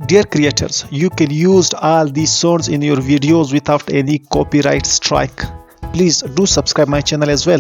Dear creators, you can use all these sounds in your videos without any copyright strike. Please do subscribe my channel as well.